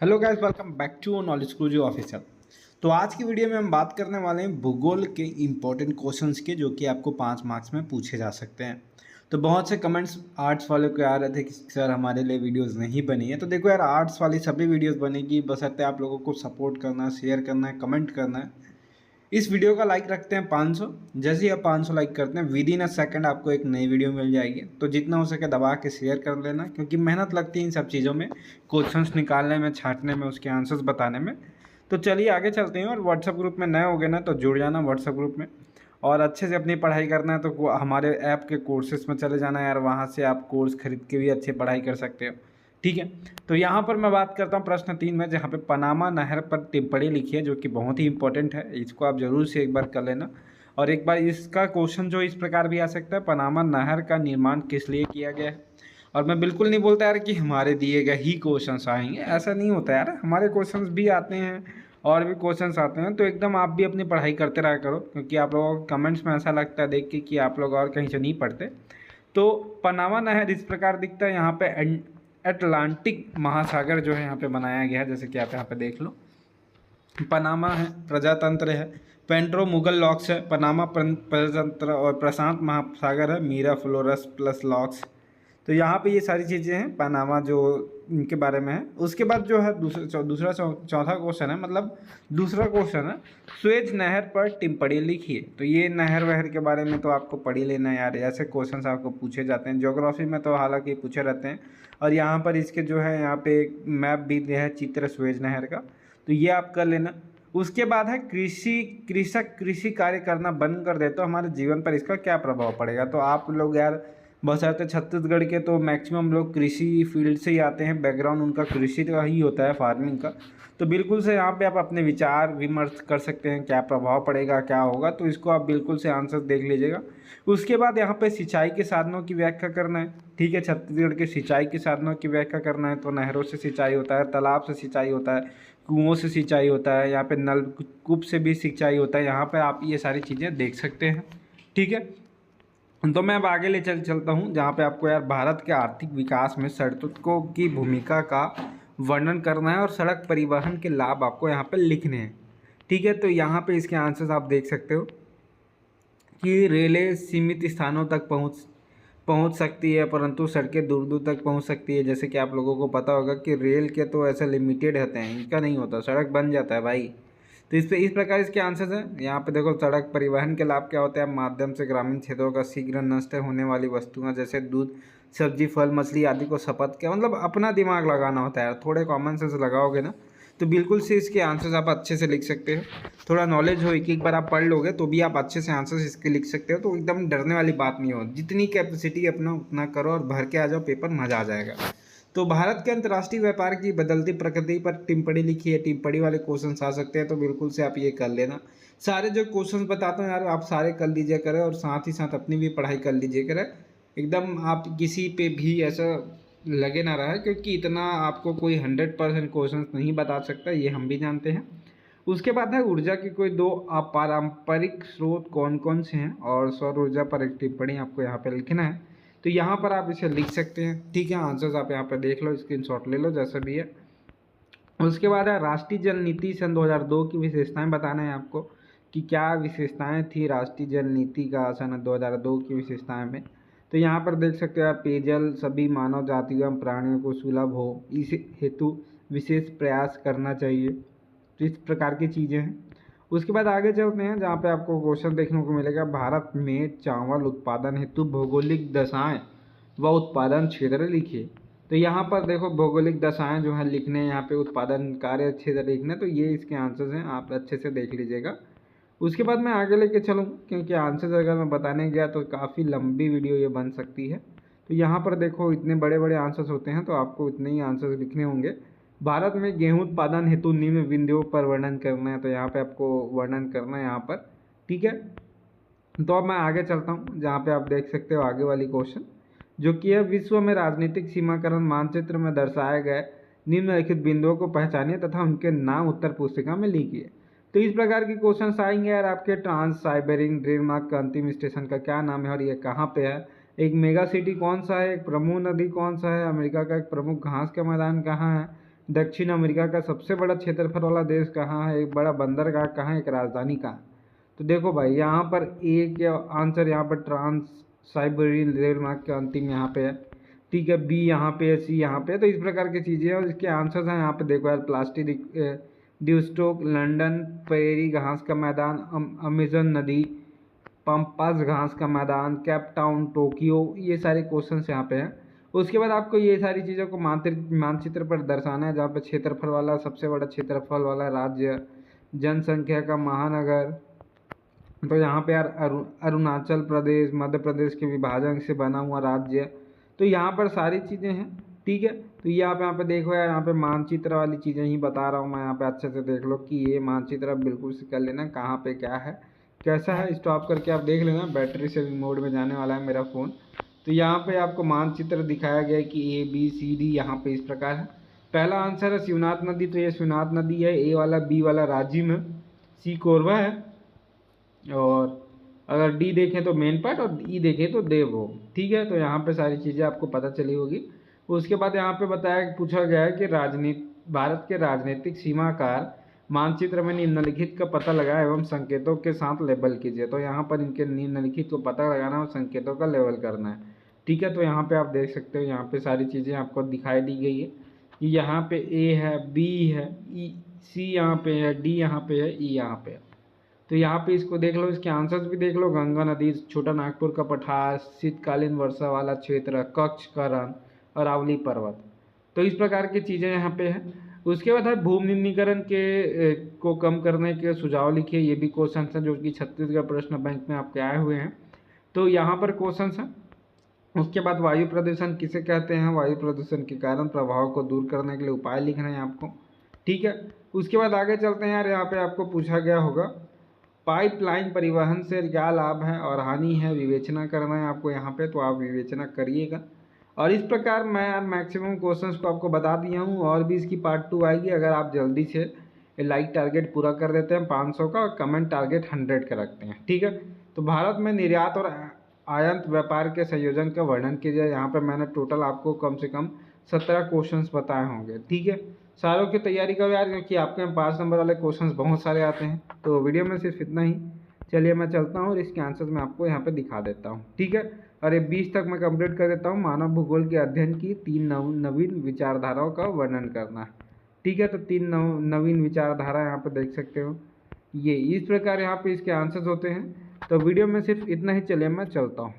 Hello guys, welcome back to knowledge क्रूजो official. तो आज की वीडियो में हम बात करने वाले हैं भूगोल के इम्पोर्टेंट क्वेश्चंस के, जो कि आपको 5 मार्क्स में पूछे जा सकते हैं। तो बहुत से कमेंट्स आर्ट्स वाले को आ रहे थे कि सर हमारे लिए वीडियोस नहीं बनी है। तो देखो यार, आर्ट्स वाली सभी वीडियोस बनेगी, बशर्ते आप लोगों को सपोर्ट करना है, शेयर करना है, कमेंट करना है। इस वीडियो का लाइक रखते हैं 500। जैसे ही आप 500 लाइक करते हैं, विद इन अ सेकंड आपको एक नई वीडियो मिल जाएगी। तो जितना हो सके दबा के शेयर कर लेना, क्योंकि मेहनत लगती है इन सब चीज़ों में, क्वेश्चंस निकालने में, छांटने में, उसके आंसर्स बताने में। तो चलिए आगे चलते हैं। और व्हाट्सएप ग्रुप में नए हो गए ना, तो जुड़ जाना व्हाट्सएप ग्रुप में। और अच्छे से अपनी पढ़ाई करना है तो हमारे ऐप के कोर्सेज में चले जाना है यार, वहाँ से आप कोर्स खरीद के भी अच्छी पढ़ाई कर सकते हो। ठीक है। तो यहाँ पर मैं बात करता हूँ प्रश्न 3 में, जहाँ पे पनामा नहर पर टिप्पणी लिखी है, जो कि बहुत ही इंपॉर्टेंट है। इसको आप जरूर से एक बार कर लेना। और एक बार इसका क्वेश्चन जो इस प्रकार भी आ सकता है, पनामा नहर का निर्माण किस लिए किया गया है। और मैं बिल्कुल नहीं बोलता यार कि हमारे दिए गए ही क्वेश्चंस आएंगे, ऐसा नहीं होता यार, हमारे क्वेश्चंस भी आते हैं और भी क्वेश्चंस आते हैं। तो एकदम आप भी अपनी पढ़ाई करते रहा करो, क्योंकि आप लोगों को कमेंट्स में ऐसा लगता है देख के कि आप लोग और कहीं से नहीं पढ़ते। तो पनामा नहर इस प्रकार दिखता है। यहाँ पे अटलांटिक महासागर जो है यहाँ पे बनाया गया है, जैसे कि आप यहाँ पे देख लो। पनामा है, प्रजातंत्र है, पेंट्रो मुगल लॉक्स है, पनामा प्रजातंत्र, और प्रशांत महासागर है, मीरा फ्लोरस प्लस लॉक्स। तो यहाँ पे ये सारी चीज़ें हैं पनामा जो इनके बारे में है। उसके बाद जो है चौथा क्वेश्चन है, मतलब दूसरा क्वेश्चन है, स्वेज नहर पर टिप्पणी लिखिए। तो ये नहर वहर के बारे में तो आपको पढ़ ही लेना है यार, ऐसे क्वेश्चंस आपको पूछे जाते हैं। ज्योग्राफी में तो हालांकि पूछे रहते हैं। और यहाँ पर इसके जो है यहाँ पे एक मैप भी दिया है, चित्र स्वेज नहर का, तो ये आप कर लेना। उसके बाद है कृषक कृषि कार्य करना बंद कर दे तो हमारे जीवन पर इसका क्या प्रभाव पड़ेगा। तो आप लोग यार बशर्ते छत्तीसगढ़ के तो मैक्सिमम लोग कृषि फील्ड से ही आते हैं, बैकग्राउंड उनका कृषि का ही होता है, फार्मिंग का। तो बिल्कुल से यहाँ पे आप अपने विचार विमर्श कर सकते हैं, क्या प्रभाव पड़ेगा, क्या होगा। तो इसको आप बिल्कुल से आंसर देख लीजिएगा। उसके बाद यहाँ पे सिंचाई के साधनों की व्याख्या करना है। ठीक है, छत्तीसगढ़ के सिंचाई के साधनों की व्याख्या करना है। तो नहरों से सिंचाई होता है, तालाब से सिंचाई होता है, कुओं से सिंचाई होता है, यहाँ पे नलकूप से भी सिंचाई होता है। यहाँ पे आप ये सारी चीज़ें देख सकते हैं। ठीक है। तो मैं अब आगे ले चलता हूँ, जहाँ पे आपको यार भारत के आर्थिक विकास में सड़कों की भूमिका का वर्णन करना है, और सड़क परिवहन के लाभ आपको यहाँ पे लिखने हैं। ठीक है। तो यहाँ पे इसके आंसर्स आप देख सकते हो कि रेलें सीमित स्थानों तक पहुँच पहुंच सकती है, परंतु सड़कें दूर दूर तक पहुंच सकती है। जैसे कि आप लोगों को पता होगा कि रेल के तो ऐसे लिमिटेड होते हैं, इनका नहीं होता, सड़क बन जाता है भाई। तो इस प्रकार इसके आंसर्स हैं। यहाँ पे देखो, सड़क परिवहन के लाभ क्या होते हैं, माध्यम से ग्रामीण क्षेत्रों का शीघ्र नष्ट होने वाली वस्तुएं जैसे दूध, सब्जी, फल, मछली आदि को खपत के, मतलब अपना दिमाग लगाना होता है, थोड़े कॉमन सेंस लगाओगे ना तो बिल्कुल से इसके आंसर्स आप अच्छे से लिख सकते हो। थोड़ा नॉलेज हो, एक एक बार आप पढ़ लोगे तो भी आप अच्छे से आंसर्स इसके लिख सकते हो। तो एकदम डरने वाली बात नहीं हो, जितनी कैपेसिटी अपना उतना करो और भर के आ जाओ पेपर, मजा आ जाएगा। तो भारत के अंतर्राष्ट्रीय व्यापार की बदलती प्रकृति पर टिप्पणी लिखी है। टिप्पणी वाले क्वेश्चन आ सकते हैं, तो बिल्कुल से आप ये कर लेना। सारे जो क्वेश्चन बताता हूँ यार, आप सारे कर लीजिए करें, और साथ ही साथ अपनी भी पढ़ाई कर लीजिए करें। एकदम आप किसी पे भी ऐसा लगे ना रहा, क्योंकि इतना आपको कोई 100% क्वेश्चन नहीं बता सकता, ये हम भी जानते हैं। उसके बाद है ऊर्जा की कोई दो अपारंपरिक स्रोत कौन कौन से हैं, और सौर ऊर्जा पर एक टिप्पणी आपको यहाँ पे लिखना है। तो यहाँ पर आप इसे लिख सकते हैं। ठीक है, आंसर्स आप यहाँ पर देख लो, स्क्रीनशॉट ले लो, जैसा भी है। उसके बाद है राष्ट्रीय जल नीति सन 2002 की विशेषताएं बताना है आपको, कि क्या विशेषताएं थी राष्ट्रीय जल नीति का सन 2002 की विशेषताएं में। तो यहाँ पर देख सकते हो आप, पेयजल सभी मानव जातियों एवं प्राणियों को सुलभ हो, इस हेतु विशेष प्रयास करना चाहिए। तो इस प्रकार की चीज़ें हैं। उसके बाद आगे चलते हैं, जहाँ पे आपको क्वेश्चन देखने को मिलेगा, भारत में चावल उत्पादन हेतु भौगोलिक दशाएं व उत्पादन क्षेत्र लिखिए। तो यहाँ पर देखो, भौगोलिक दशाएं जो है लिखने, यहाँ पे उत्पादन कार्य क्षेत्र लिखने, तो ये इसके आंसर्स हैं, आप अच्छे से देख लीजिएगा। उसके बाद मैं आगे लेके चलूँ, क्योंकि आंसर्स अगर मैं बताने गया तो काफ़ी लंबी वीडियो ये बन सकती है। तो यहाँ पर देखो, इतने बड़े बड़े आंसर्स होते हैं, तो आपको इतने ही आंसर्स लिखने होंगे। भारत में गेहूं उत्पादन हेतु निम्न बिंदुओं पर वर्णन करना है, तो यहाँ पे आपको वर्णन करना है यहाँ पर। ठीक है। तो अब मैं आगे चलता हूँ, जहाँ पे आप देख सकते हो आगे वाली क्वेश्चन, जो कि है विश्व में राजनीतिक सीमाकरण मानचित्र में दर्शाए गए निम्नलिखित बिंदुओं को पहचानिए तथा उनके नाम उत्तर पुस्तिका में लिखिए। तो इस प्रकार के क्वेश्चन आएंगे यार आपके। ट्रांस साइबेरिन रेल मार्ग का अंतिम स्टेशन का क्या नाम है और ये कहाँ पे है, एक मेगा सिटी कौन सा है, एक प्रमुख नदी कौन सा है, अमेरिका का एक प्रमुख घास का मैदान कहाँ है, दक्षिण अमेरिका का सबसे बड़ा क्षेत्रफल वाला देश कहाँ है, एक बड़ा बंदरगाह कहाँ है, एक राजधानी कहाँ। तो देखो भाई यहाँ पर ए के आंसर यहाँ पर ट्रांस साइबेरियन रेल मार्ग के अंतिम यहाँ पे है, ठीक है। बी यहाँ पे है, सी यहाँ पे है। तो इस प्रकार की चीज़ें हैं और इसके आंसर्स हैं यहाँ पे देखो यार, प्लास्टिक ड्यूस्टोक, लंदन, पेरी घास का मैदान, अमेजन नदी, पम्पास घास का मैदान, कैप टाउन, टोक्यो, ये सारे क्वेश्चंस यहाँ पे हैं। उसके बाद आपको ये सारी चीज़ों को मानचित्र पर दर्शाना है, जहाँ पे क्षेत्रफल वाला सबसे बड़ा क्षेत्रफल वाला राज्य, जनसंख्या का महानगर। तो यहाँ पे यार अरुणाचल प्रदेश, मध्य प्रदेश के विभाजन से बना हुआ राज्य। तो यहाँ पर सारी चीज़ें हैं, ठीक है। तो ये आप यहाँ पे देखो यार, यहाँ पे मानचित्र वाली चीज़ें ही बता रहा हूँ मैं, यहाँ पे अच्छे से देख लो कि ये मानचित्र आप बिल्कुल से कर लेना, कहाँ पे क्या है कैसा है, स्टॉप करके आप देख लेना। बैटरी सेविंग मोड में जाने वाला है मेरा फ़ोन। तो यहाँ पे आपको मानचित्र दिखाया गया है कि ABCD यहाँ पे इस प्रकार है। पहला आंसर है शिवनाथ नदी, तो ये शिवनाथ नदी है, ए वाला, बी वाला राजिम है, सी कोरबा है, और अगर डी देखें तो मेन पार्ट और ई देखें तो देवभोग, ठीक है। तो यहाँ पे सारी चीज़ें आपको पता चली होगी। उसके बाद यहाँ पे पूछा गया है कि भारत के राजनीतिक सीमाकार मानचित्र में निम्नलिखित का पता लगाए एवं संकेतों के साथ लेबल कीजिए। तो यहाँ पर इनके निम्नलिखित को पता लगाना और संकेतों का लेबल करना है, ठीक है। तो यहाँ पे आप देख सकते हो, यहाँ पे सारी चीज़ें आपको दिखाई दी गई है कि यहाँ पे ए है, बी है, सी यहाँ पे है, डी यहाँ पे है, ई यहाँ पे है। तो यहाँ पे इसको देख लो, इसके आंसर्स भी देख लो। गंगा नदी, छोटा नागपुर का पठार, शीतकालीन वर्षा वाला क्षेत्र, कच्छ का रण, अरावली पर्वत। तो इस प्रकार की चीज़ें यहाँ पे है। उसके बाद है भूमि निम्नीकरण को कम करने के सुझाव लिखिए। ये भी क्वेश्चन है जो कि छत्तीसगढ़ प्रश्न बैंक में आपके आए हुए हैं। तो यहाँ पर क्वेश्चन है। उसके बाद वायु प्रदूषण किसे कहते हैं, वायु प्रदूषण के कारण प्रभाव को दूर करने के लिए उपाय लिखना है आपको, ठीक है। उसके बाद आगे चलते हैं यार, यहाँ पे आपको पूछा गया होगा पाइपलाइन परिवहन से क्या लाभ है और हानि है, विवेचना करना है आपको यहाँ पे। तो आप विवेचना करिएगा। और इस प्रकार मैं यार मैक्सिमम क्वेश्चंस को आपको बता दिया हूँ, और भी इसकी पार्ट 2 आएगी अगर आप जल्दी से लाइक टारगेट पूरा कर देते हैं 500 का, और कमेंट टारगेट 100 का रखते हैं, ठीक है। तो भारत में निर्यात और आयात व्यापार के संयोजन का वर्णन कीजिए। यहाँ पे मैंने टोटल आपको कम से कम 17 क्वेश्चंस बताए होंगे, ठीक है। सारों की तैयारी करो यार, क्योंकि आपके 5 नंबर वाले क्वेश्चंस बहुत सारे आते हैं। तो वीडियो में सिर्फ इतना ही। चलिए मैं चलता हूँ और इसके आंसर्स मैं आपको यहाँ पे दिखा देता हूँ, ठीक है। और ये 20 तक मैं कंप्लीट कर देता हूँ। मानव भूगोल के अध्ययन की 3 नवीन विचारधाराओं का वर्णन करना है, ठीक है। तो 3 नवीन विचारधारा यहाँ पे देख सकते हो, ये इस प्रकार यहाँ पे इसके आंसर्स होते हैं। तो वीडियो में सिर्फ इतना ही। चलिए मैं चलता हूँ।